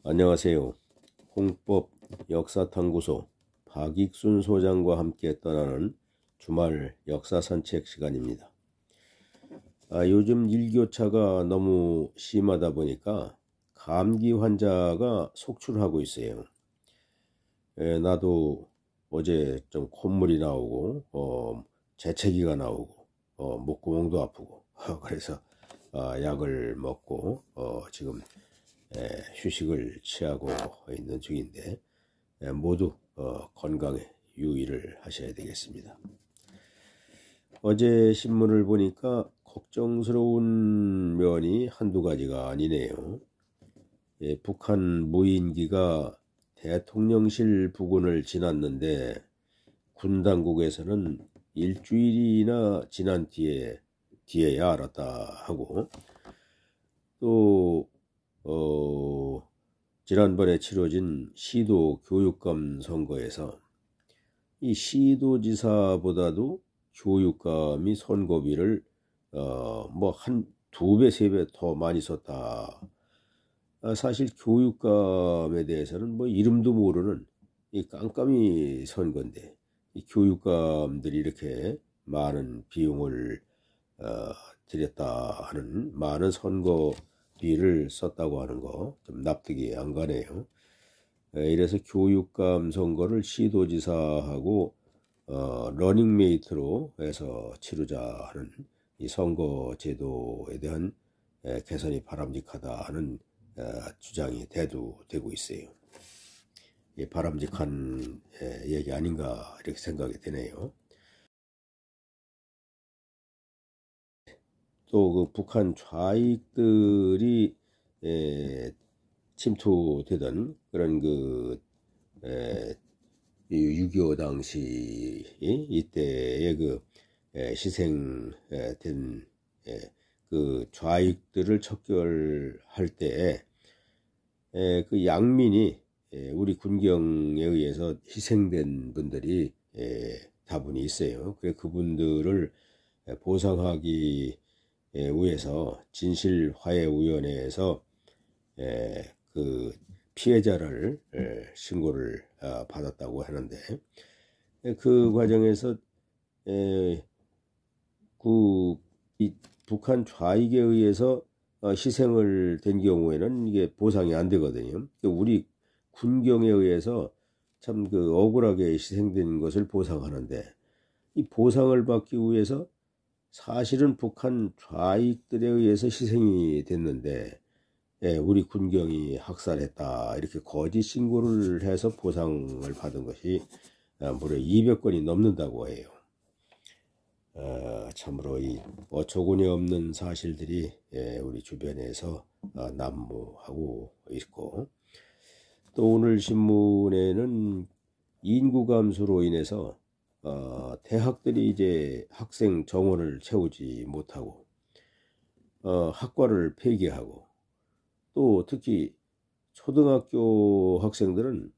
안녕하세요. 홍법 역사탐구소 박익순 소장과 함께 떠나는 주말 역사 산책 시간입니다. 요즘 일교차가 너무 심하다 보니까 감기 환자가 속출하고 있어요. 나도 어제 좀 콧물이 나오고 재채기가 나오고 목구멍도 아프고 그래서 약을 먹고 지금 휴식을 취하고 있는 중인데 모두 건강에 유의를 하셔야 되겠습니다. 어제 신문을 보니까 걱정스러운 면이 한두 가지가 아니네요. 북한 무인기가 대통령실 부근을 지났는데 군 당국에서는 일주일이나 지난 뒤에야 알았다 하고, 또 지난번에 치러진 시도 교육감 선거에서 이 시도지사보다도 교육감이 선거비를 한 2배, 3배 더 많이 썼다. 사실 교육감에 대해서는 이름도 모르는 이 깜깜이 선거인데, 이 교육감들이 이렇게 많은 비용을 들였다 하는, 많은 선거비를 썼다고 하는 거 좀 납득이 안 가네요. 이래서 교육감 선거를 시도지사하고 러닝메이트로 해서 치르자 하는 이 선거 제도에 대한 개선이 바람직하다 하는 주장이 대두되고 있어요. 바람직한 얘기 아닌가 이렇게 생각이 되네요. 또 그 북한 좌익들이 침투되던 그런 6.25 당시 이때의 희생된 그 좌익들을 척결할 때 그 양민이 우리 군경에 의해서 희생된 분들이 다분히 있어요. 그래 그분들을 보상하기 위해서 진실화해위원회에서 그 피해자를 신고를 받았다고 하는데, 그 과정에서 이 북한 좌익에 의해서 희생을 된 경우에는 이게 보상이 안 되거든요. 우리 군경에 의해서 참 억울하게 희생된 것을 보상하는데, 이 보상을 받기 위해서 사실은 북한 좌익들에 의해서 희생이 됐는데 우리 군경이 학살했다 이렇게 거짓 신고를 해서 보상을 받은 것이 무려 200건이 넘는다고 해요. 참으로 이 어처구니 없는 사실들이 우리 주변에서 난무하고 있고, 또 오늘 신문에는 인구 감소로 인해서 대학들이 이제 학생 정원을 채우지 못하고 학과를 폐기하고, 또 특히 초등학교 학생들은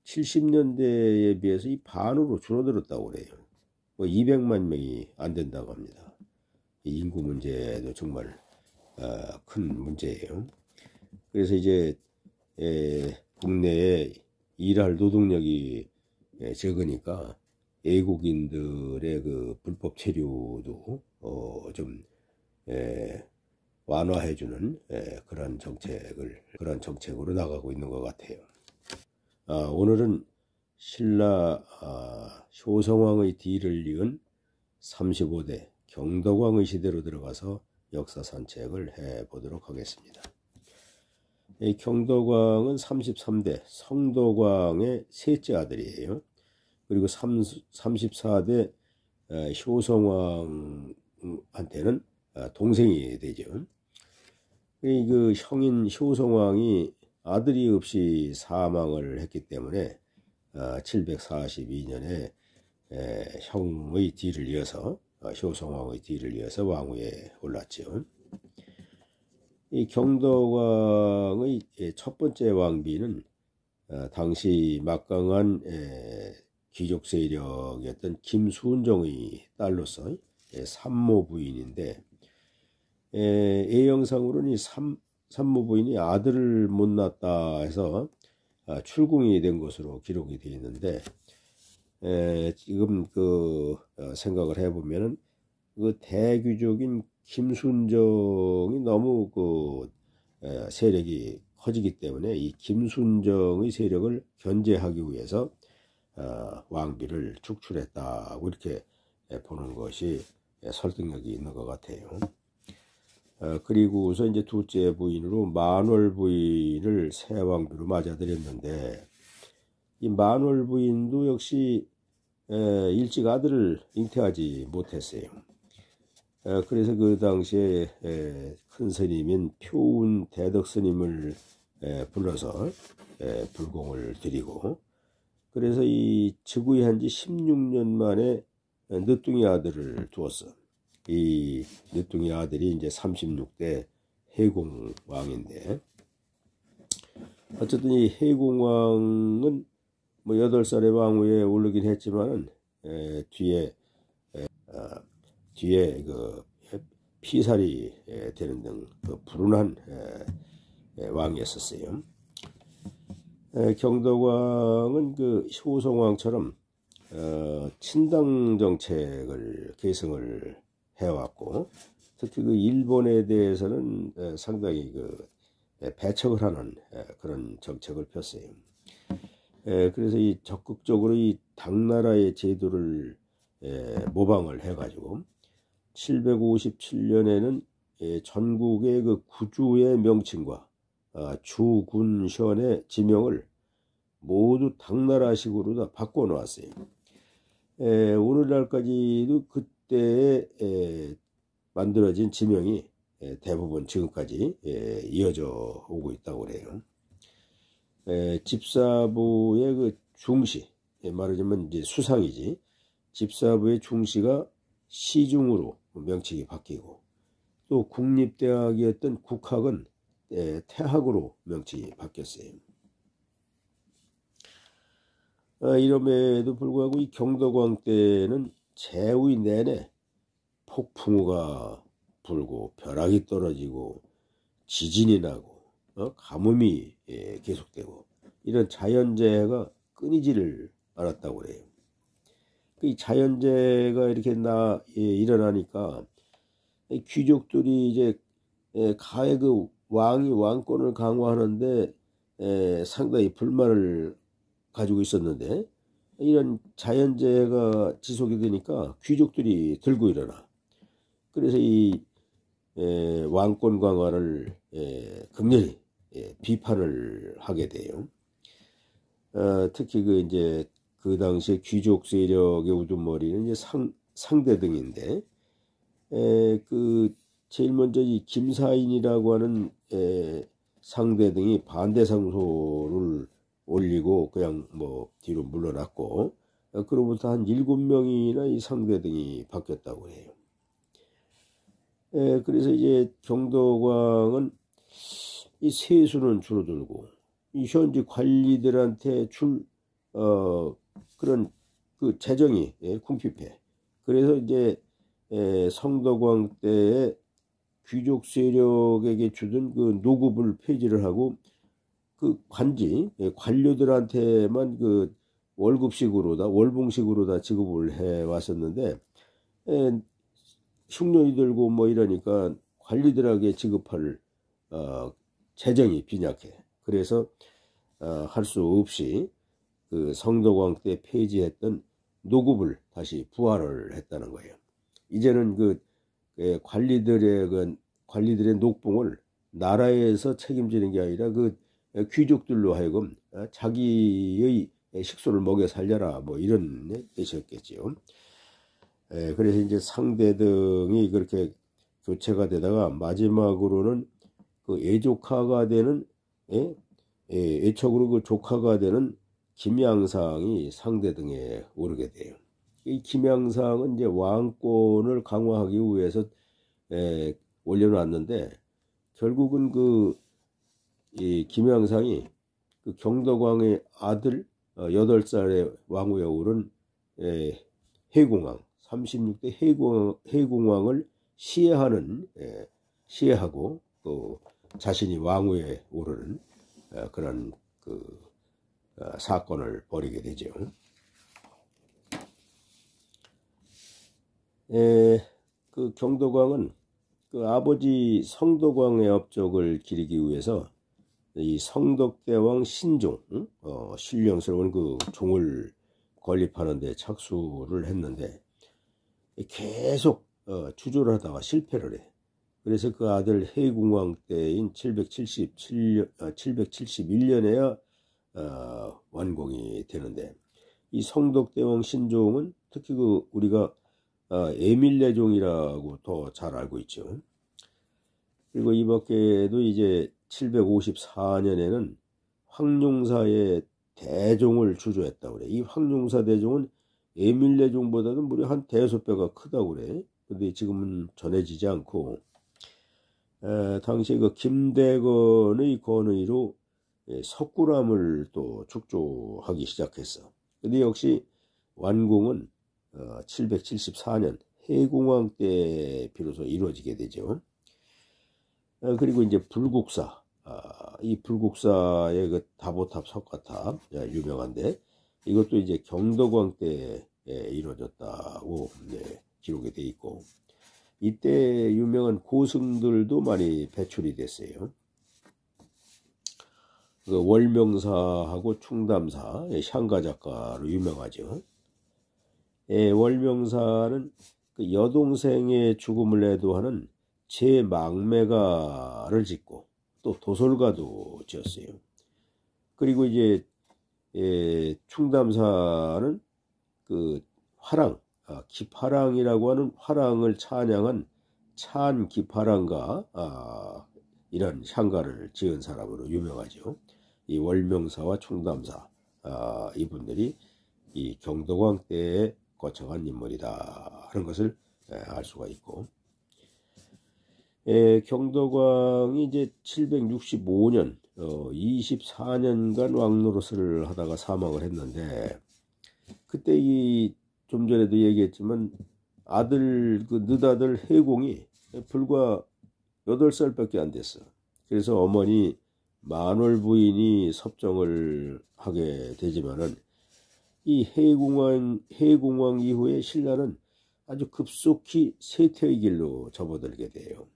70년대에 비해서 이 반으로 줄어들었다고 그래요. 200만 명이 안 된다고 합니다. 이 인구 문제도 정말 큰 문제예요. 그래서 이제 국내에 일할 노동력이 적으니까 외국인들의 그 불법 체류도 좀 완화해주는 그런 정책으로 나가고 있는 것 같아요. 오늘은 신라 효성왕의 뒤를 이은 35대 경덕왕의 시대로 들어가서 역사 산책을 해보도록 하겠습니다. 이 경덕왕은 33대 성덕왕의 셋째 아들이에요. 그리고 34대 효성왕한테는 동생이 되죠. 그 형인 효성왕이 아들이 없이 사망을 했기 때문에 742년에 형의 뒤를 이어서 효성왕의 뒤를 이어서 왕위에 올랐죠. 이 경덕왕의 첫 번째 왕비는 당시 막강한 귀족 세력이었던 김순정의 딸로서 산모 부인인데, A영상으로는 이 산모부인이 아들을 못 낳았다 해서 출궁이 된 것으로 기록이 되어 있는데, 지금 생각을 해보면은 그 대귀족인 김순정이 너무 세력이 커지기 때문에 이 김순정의 세력을 견제하기 위해서 왕비를 축출했다고 이렇게 보는 것이 설득력이 있는 것 같아요. 그리고서 이제 둘째 부인으로 만월 부인을 새 왕비로 맞아들였는데, 이 만월 부인도 역시 일찍 아들을 잉태하지 못했어요. 그래서 그 당시에 큰 스님인 표운 대덕 스님을 불러서 불공을 드리고, 그래서 이 즉위한 지 16년 만에 늦둥이 아들을 두었어. 이 늦둥이 아들이 이제 36대 해공왕인데, 어쨌든 이 해공왕은 뭐 8살의 왕위에 오르긴 했지만은 뒤에 그 피살이 되는 등 불운한 왕이었었어요. 경덕왕은 그 효성왕처럼 친당 정책을 계승을 해왔고, 특히 그 일본에 대해서는 상당히 배척을 하는 그런 정책을 폈어요. 그래서 이 적극적으로 이 당나라의 제도를 모방을 해가지고 757년에는 전국의 그 구주의 명칭과 주군션의 지명을 모두 당나라식으로 다 바꿔 놓았어요. 오늘날까지도 그때에 만들어진 지명이 대부분 지금까지 이어져 오고 있다고 그래요. 집사부의 그 중시, 말하자면 이제 수상이지, 집사부의 중시가 시중으로 명칭이 바뀌고, 또 국립대학이었던 국학은 태학으로 명칭이 바뀌었어요. 이럼에도 불구하고 이 경덕왕 때는 제위 내내 폭풍우가 불고 벼락이 떨어지고 지진이 나고 가뭄이 계속되고 이런 자연재해가 끊이지를 않았다고 그래요. 이 자연재해가 이렇게 일어나니까 귀족들이 이제 가해 그 왕이 왕권을 강화하는데 상당히 불만을 가지고 있었는데, 이런 자연재해가 지속이 되니까 귀족들이 들고 일어나. 그래서 이 왕권 강화를 극렬히 비판을 하게 돼요. 특히 이제 그 당시에 귀족 세력의 우두머리는 이제 상대등인데, 제일 먼저 이 김사인이라고 하는 상대등이 반대 상소를 올리고 그냥 뭐 뒤로 물러났고, 그로부터 한 7명이나 이 상대등이 바뀌었다고 해요. 그래서 이제 경덕왕은 이 세수는 줄어들고, 이 현지 관리들한테 그런 그 재정이 궁핍해. 그래서 이제 성덕왕 때에 귀족 세력에게 주던 그 노급을 폐지를 하고, 그 관료들한테만 그 월봉식으로 다 지급을 해 왔었는데, 흉년이 들고 뭐 이러니까 관리들에게 지급할 재정이 빈약해. 그래서 할 수 없이 그 성덕왕 때 폐지했던 노급을 다시 부활을 했다는 거예요. 이제는 관리들의 녹봉을 나라에서 책임지는 게 아니라 그 귀족들로 하여금 자기의 식소를 먹여 살려라, 뭐 이런 뜻이었겠지요. 그래서 이제 상대등이 그렇게 교체가 되다가 마지막으로는 그 애족하가 되는 애척으로 그 조카가 되는 김양상이 상대등에 오르게 돼요. 이 김양상은 이제 왕권을 강화하기 위해서 올려놨는데, 결국은 이 김양상이 그 경덕왕의 아들 8살의 왕후에 오른 해공왕 36대 해공왕을 시해하고 자신이 왕위에 오르는 그런 사건을 벌이게 되죠. 경도광은 아버지 성도광의 업적을 기리기 위해서 이 성덕대왕 신종, 신령스러운 종을 건립하는 데 착수를 했는데 계속 주조를 하다가 실패를 해. 그래서 그 아들 해궁왕 때인 771년에야 완공이 되는데, 이 성덕대왕 신종은 특히 우리가 에밀레종이라고 더 잘 알고 있죠. 그리고 이 밖에도 이제 754년에는 황룡사의 대종을 주조했다고 그래. 이 황룡사 대종은 에밀레종보다는 무려 한 대여섯 배가 크다고 그래. 근데 지금은 전해지지 않고, 당시에 김대건의 권위로 석굴암을 또 축조하기 시작했어. 근데 역시 완공은 774년 해궁왕 때 비로소 이루어지게 되죠. 그리고 이제 불국사, 이 불국사의 다보탑 석가탑 유명한데, 이것도 이제 경덕왕 때 이루어졌다고 기록이 돼 있고, 이때 유명한 고승들도 많이 배출이 됐어요. 월명사하고 충담사, 향가 작가로 유명하죠. 월명사는 여동생의 죽음을 애도하는 제망매가를 짓고 또 도솔가도 지었어요. 그리고 이제 충담사는 화랑, 기파랑이라고 하는 화랑을 찬양한 찬기파랑가 이런 향가를 지은 사람으로 유명하죠. 이 월명사와 충담사, 이분들이 이 경덕왕 때에 거쳐간 인물이다 하는 것을 알 수가 있고, 경덕왕이 이제 765년 24년간 왕노릇을 하다가 사망을 했는데, 그때 좀 전에도 얘기했지만 늦아들 해공이 불과 8살밖에 안 됐어. 그래서 어머니 만월 부인이 섭정을 하게 되지만은 이 해궁왕 이후에 신라는 아주 급속히 쇠퇴의 길로 접어들게 돼요.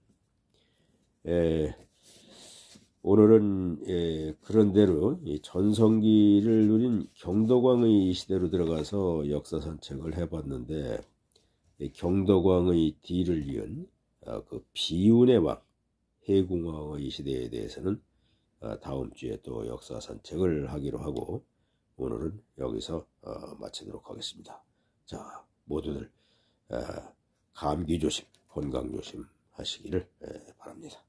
오늘은 그런대로 이 전성기를 누린 경덕왕의 시대로 들어가서 역사 산책을 해봤는데, 경덕왕의 뒤를 이은 비운의 왕 해궁왕의 시대에 대해서는 다음 주에 또 역사 산책을 하기로 하고, 오늘은 여기서 마치도록 하겠습니다. 자, 모두들 감기 조심, 건강 조심 하시기를 바랍니다.